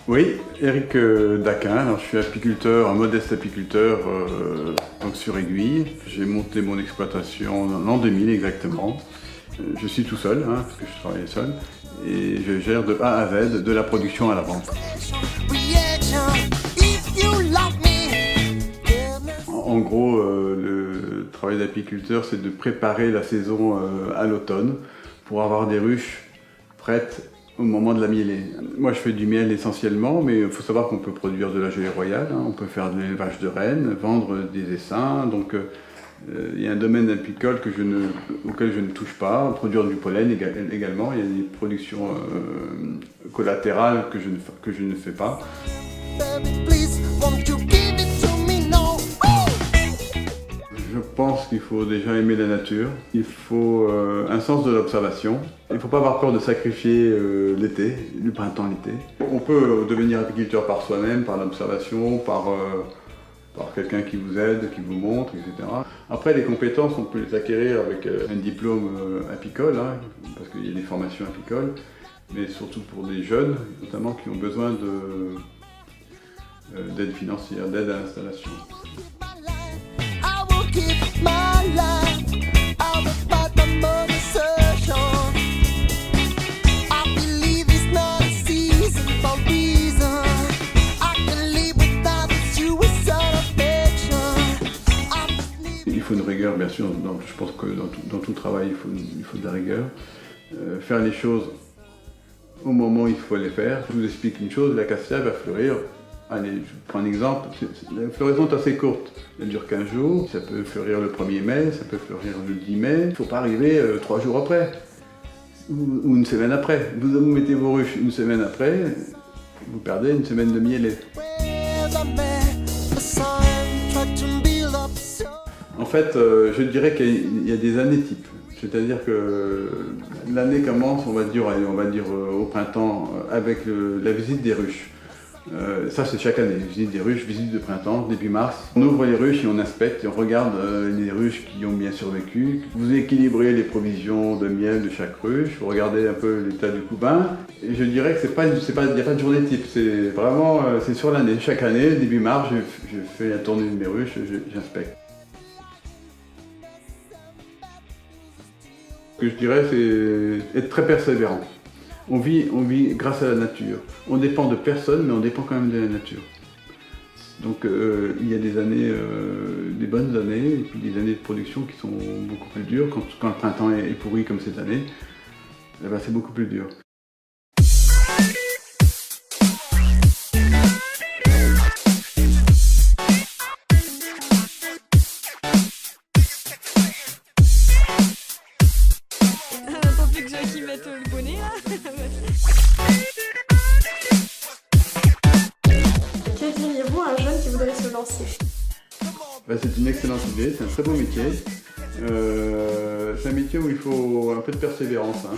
Oui, Eric Daquin. Alors, je suis apiculteur, un modeste apiculteur donc sur aiguille. J'ai monté mon exploitation en l'an 2000 exactement. Je suis tout seul, hein, parce que je travaille seul, et je gère de A à Z, de la production à la vente. En gros, le travail d'apiculteur, c'est de préparer la saison à l'automne pour avoir des ruches prêtes au moment de la mielée. Moi, je fais du miel essentiellement, mais il faut savoir qu'on peut produire de la gelée royale, hein, on peut faire de l'élevage de rennes, vendre des essaims. Donc, il y a un domaine apicole auquel je ne touche pas. Produire du pollen également, il y a des productions collatérales que je ne fais pas. Je pense qu'il faut déjà aimer la nature, il faut un sens de l'observation. Il ne faut pas avoir peur de sacrifier l'été, le printemps, l'été. On peut devenir apiculteur par soi-même, par l'observation, par quelqu'un qui vous aide, qui vous montre, etc. Après, les compétences, on peut les acquérir avec un diplôme apicole, hein, parce qu'il y a des formations apicoles, mais surtout pour des jeunes, notamment qui ont besoin d'aide financière, d'aide à l'installation. Il faut une rigueur, bien sûr, je pense que dans tout travail, il faut de la rigueur. Faire les choses au moment où il faut les faire. Je vous explique une chose, la cassia va fleurir. Allez, je prends un exemple, la floraison est assez courte, elle dure 15 jours, ça peut fleurir le 1er mai, ça peut fleurir le 10 mai, il ne faut pas arriver 3 jours après, ou une semaine après. Vous mettez vos ruches une semaine après, vous perdez une semaine de mielée. En fait, je dirais qu'il y a des années types, c'est-à-dire que l'année commence, on va dire au printemps, avec la visite des ruches. Ça c'est chaque année, visite des ruches, visite de printemps, début mars. On ouvre les ruches et on inspecte et on regarde les ruches qui ont bien survécu. Vous équilibrez les provisions de miel de chaque ruche, vous regardez un peu l'état du couvain. Et je dirais que il n'y a pas de journée type, c'est vraiment c'est sur l'année. Chaque année, début mars, je fais la tournée de mes ruches, j'inspecte. Ce que je dirais, c'est être très persévérant. On vit grâce à la nature. On dépend de personne, mais on dépend quand même de la nature. Donc il y a des années, des bonnes années, et puis des années de production qui sont beaucoup plus dures. Quand le printemps est pourri comme cette année, eh ben, c'est beaucoup plus dur. Attends plus que Jackie mette le bonnet là. Que diriez-vous à un jeune qui voudrait se lancer? C'est une excellente idée, c'est un très beau métier. C'est un métier où il faut un peu de persévérance. Hein.